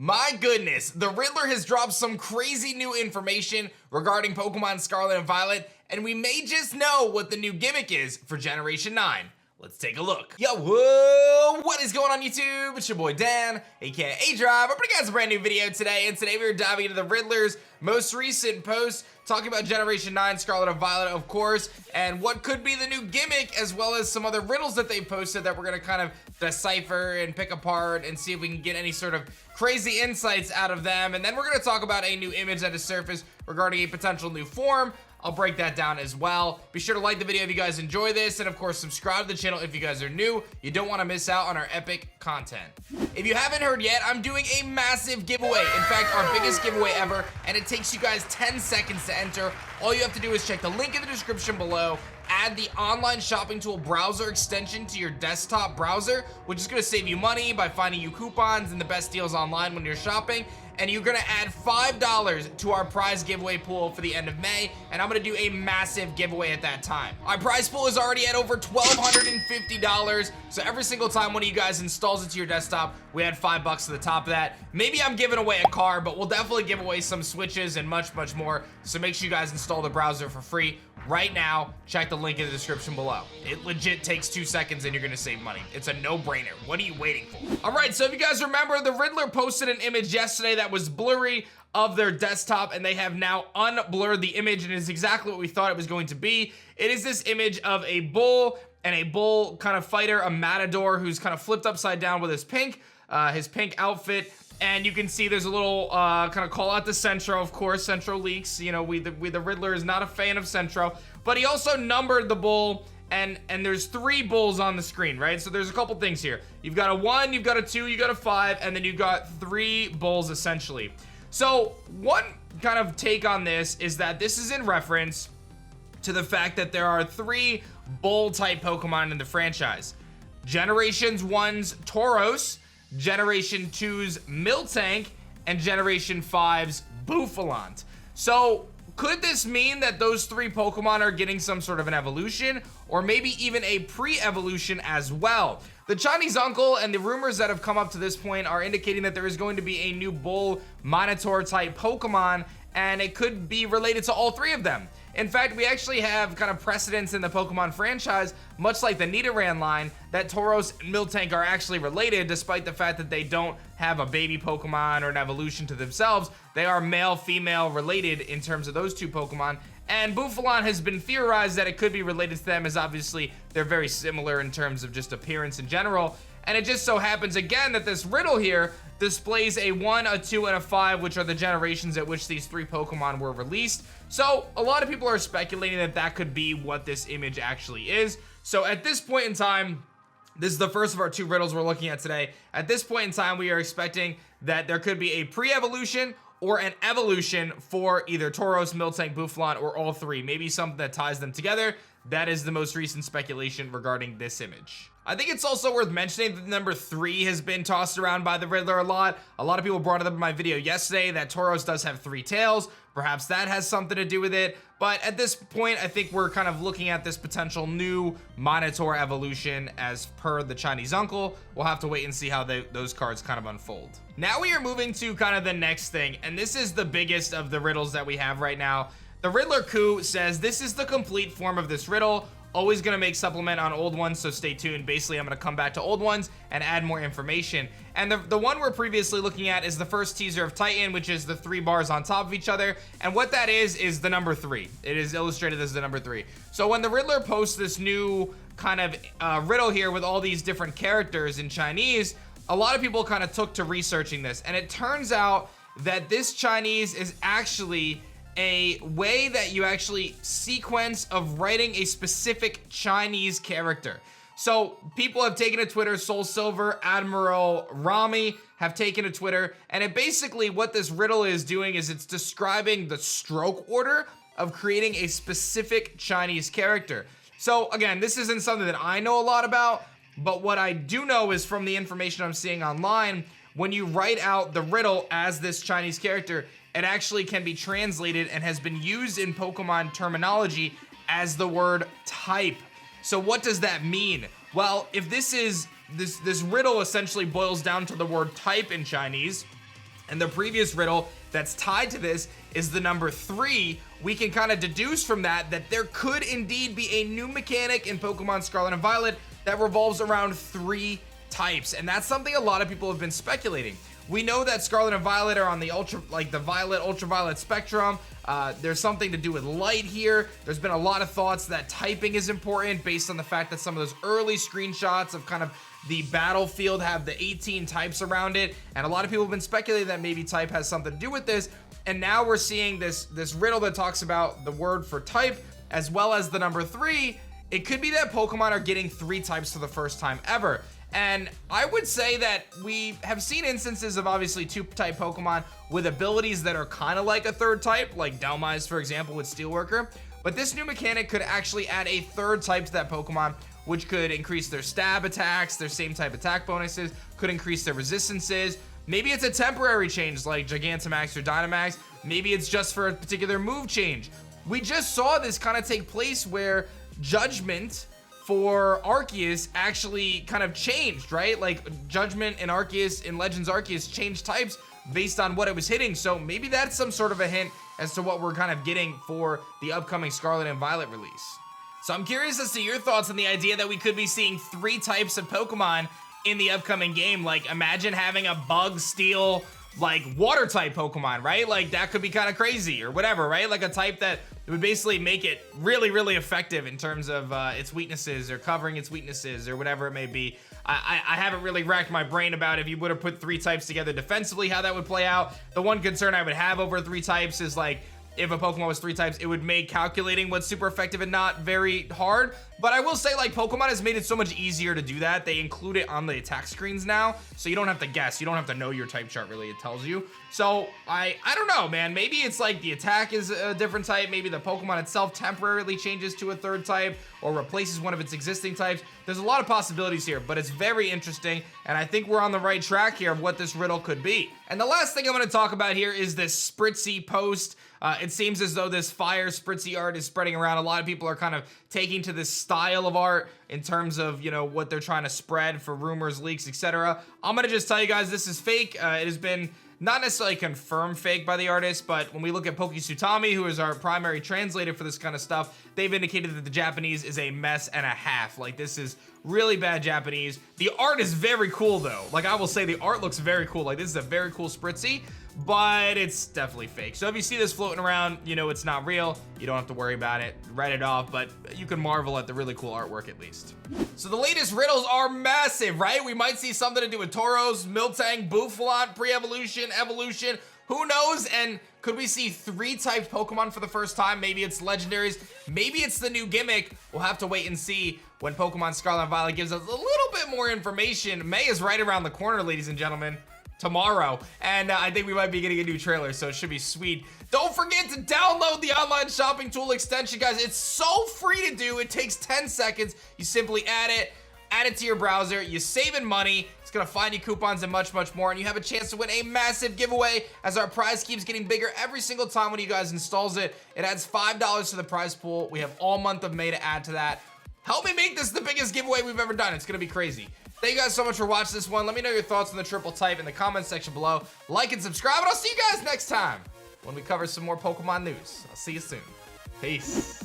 My goodness, the Riddler has dropped some crazy new information regarding Pokemon Scarlet and Violet, and we may just know what the new gimmick is for Generation 9. Let's take a look. Yo, whoa, what is going on YouTube? It's your boy Dan, aka A-Drive. I'm bringing you guys a brand new video today, and today we're diving into the Riddler's most recent post, talking about Generation 9, Scarlet and Violet, of course, and what could be the new gimmick, as well as some other riddles that they posted that we're gonna kind of decipher and pick apart and see if we can get any sort of crazy insights out of them. And then we're gonna talk about a new image that has surfaced regarding a potential new form. I'll break that down as well. Be sure to like the video if you guys enjoy this, and of course subscribe to the channel if you guys are new. You don't want to miss out on our epic content. If you haven't heard yet, I'm doing a massive giveaway. In fact, our biggest giveaway ever, and it takes you guys 10 seconds to enter. All you have to do is check the link in the description below, add the online shopping tool browser extension to your desktop browser, which is going to save you money by finding you coupons and the best deals online when you're shopping. And you're gonna add $5 to our prize giveaway pool for the end of May, and I'm gonna do a massive giveaway at that time. Our prize pool is already at over $1,250, so every single time one of you guys installs it to your desktop, we add $5 to the top of that. Maybe I'm giving away a car, but we'll definitely give away some Switches and much, much more, so make sure you guys install the browser for free right now. Check the link in the description below. It legit takes 2 seconds and you're gonna save money. It's a no-brainer. What are you waiting for? All right, so if you guys remember, the Riddler posted an image yesterday that was blurry of their desktop, and they have now unblurred the image, and it is exactly what we thought it was going to be. It is this image of a bull and a bull kind of fighter, a matador who's kind of flipped upside down with his pink outfit. And you can see there's a little kind of call out to Centro, of course. Centro leaks. You know, the Riddler is not a fan of Centro, but he also numbered the bull, and there's 3 bulls on the screen, right? So there's a couple things here. You've got a 1, you've got a 2, you got a 5, and then you've got 3 bulls essentially. So one kind of take on this is that this is in reference to the fact that there are 3 bull type Pokemon in the franchise. Generation 1's Tauros, Generation 2's Miltank, and Generation 5's Bouffalant. So could this mean that those 3 Pokemon are getting some sort of an evolution, or maybe even a pre-evolution as well? The Chinese uncle and the rumors that have come up to this point are indicating that there is going to be a new bull Mintaur type Pokemon, and it could be related to all 3 of them. In fact, we actually have kind of precedents in the Pokemon franchise, much like the Nidoran line, that Tauros and Miltank are actually related, despite the fact that they don't have a baby Pokemon or an evolution to themselves. They are male-female related in terms of those 2 Pokemon. And Bouffalant has been theorized that it could be related to them, as obviously they're very similar in terms of just appearance in general. And it just so happens again that this riddle here displays a 1, a 2, and a 5, which are the generations at which these 3 Pokemon were released. So a lot of people are speculating that that could be what this image actually is. So at this point in time, this is the first of our 2 riddles we're looking at today. At this point in time, we are expecting that there could be a pre-evolution or an evolution for either Tauros, Miltank, Bouffalant, or all 3. Maybe something that ties them together. That is the most recent speculation regarding this image. I think it's also worth mentioning that number 3 has been tossed around by the Riddler a lot. A lot of people brought it up in my video yesterday that Tauros does have 3 tails. Perhaps that has something to do with it. But at this point, I think we're kind of looking at this potential new Minotaur evolution as per the Chinese uncle. We'll have to wait and see how those cards kind of unfold. Now we are moving to kind of the next thing, and this is the biggest of the riddles that we have right now. The Riddler Coup says this is the complete form of this riddle. Always gonna make supplement on old ones, so stay tuned. Basically, I'm gonna come back to old ones and add more information. And the one we're previously looking at is the first teaser of Titan, which is the 3 bars on top of each other. And what that is the number 3. It is illustrated as the number 3. So when the Riddler posts this new kind of riddle here with all these different characters in Chinese, a lot of people kind of took to researching this. And it turns out that this Chinese is actually a way that you actually sequence of writing a specific Chinese character. So people have taken to Twitter, Soul Silver, Admiral Rami have taken to Twitter, and it basically what this riddle is doing is it's describing the stroke order of creating a specific Chinese character. So again, this isn't something that I know a lot about, but what I do know is from the information I'm seeing online, when you write out the riddle as this Chinese character, it actually can be translated and has been used in Pokemon terminology as the word type. So what does that mean? Well, if this riddle essentially boils down to the word type in Chinese, And the previous riddle that's tied to this is the number 3. We can kind of deduce from that there could indeed be a new mechanic in Pokemon Scarlet and Violet that revolves around 3 types. And that's something a lot of people have been speculating. We know that Scarlet and Violet are on the violet, ultraviolet spectrum. There's something to do with light here. There's been a lot of thoughts that typing is important based on the fact that some of those early screenshots of kind of the battlefield have the 18 types around it. And a lot of people have been speculating that maybe type has something to do with this. And now we're seeing this riddle that talks about the word for type as well as the number 3. It could be that Pokemon are getting 3 types for the first time ever. And I would say that we have seen instances of obviously 2-type Pokemon with abilities that are kind of like a 3rd type, like Dhelmise, for example, with Steelworker. But this new mechanic could actually add a 3rd type to that Pokemon, which could increase their stab attacks, their same type attack bonuses, could increase their resistances. Maybe it's a temporary change like Gigantamax or Dynamax. Maybe it's just for a particular move change. We just saw this kind of take place where Judgment for Arceus actually kind of changed, right? Like Judgment and Arceus in Legends Arceus changed types based on what it was hitting. So maybe that's some sort of a hint as to what we're kind of getting for the upcoming Scarlet and Violet release. So I'm curious as to your thoughts on the idea that we could be seeing 3 types of Pokemon in the upcoming game. Like imagine having a Bug, Steel, like water type Pokemon, right? Like that could be kind of crazy or whatever, right? Like a type that would basically make it really, really effective in terms of its weaknesses or covering its weaknesses or whatever it may be. I haven't really racked my brain about if you would have put 3 types together defensively, how that would play out. The one concern I would have over 3 types is like, if a Pokemon was 3 types, it would make calculating what's super effective and not very hard. But I will say, like, Pokemon has made it so much easier to do that. They include it on the attack screens now, so you don't have to guess. You don't have to know your type chart, really. It tells you. So, I don't know, man. Maybe it's like the attack is a different type. Maybe the Pokemon itself temporarily changes to a 3rd type or replaces one of its existing types. There's a lot of possibilities here, but it's very interesting, and I think we're on the right track here of what this riddle could be. And the last thing I'm going to talk about here is this Spritzy post. It seems as though this fire Spritzy art is spreading around. A lot of people are kind of taking to this style of art in terms of, you know, what they're trying to spread for rumors, leaks, etc. I'm going to just tell you guys this is fake. It has been not necessarily confirmed fake by the artist, but when we look at Pokisutami, who is our primary translator for this kind of stuff, they've indicated that the Japanese is a mess and a half. Like, this is really bad Japanese. The art is very cool, though. Like, I will say the art looks very cool. Like, this is a very cool Spritzy, but it's definitely fake. So if you see this floating around, you know it's not real. You don't have to worry about it. Write it off, but you can marvel at the really cool artwork at least. So the latest riddles are massive, right? We might see something to do with Tauros, Miltank, Bouffalant, pre-evolution, evolution. Who knows? And could we see 3 typed Pokemon for the first time? Maybe it's legendaries. Maybe it's the new gimmick. We'll have to wait and see when Pokemon Scarlet and Violet gives us a little bit more information. May is right around the corner, ladies and gentlemen. Tomorrow, and I think we might be getting a new trailer, so it should be sweet. Don't forget to download the online shopping tool extension, guys. It's so free to do. It takes 10 seconds. You simply add it to your browser. You're saving money. It's gonna find you coupons and much, much more, and you have a chance to win a massive giveaway as our prize keeps getting bigger every single time when you guys installs it. It adds $5 to the prize pool. We have all month of May to add to that. Help me make this the biggest giveaway we've ever done. It's gonna be crazy. Thank you guys so much for watching this one. Let me know your thoughts on the triple type in the comments section below. Like and subscribe, and I'll see you guys next time when we cover some more Pokemon news. I'll see you soon. Peace.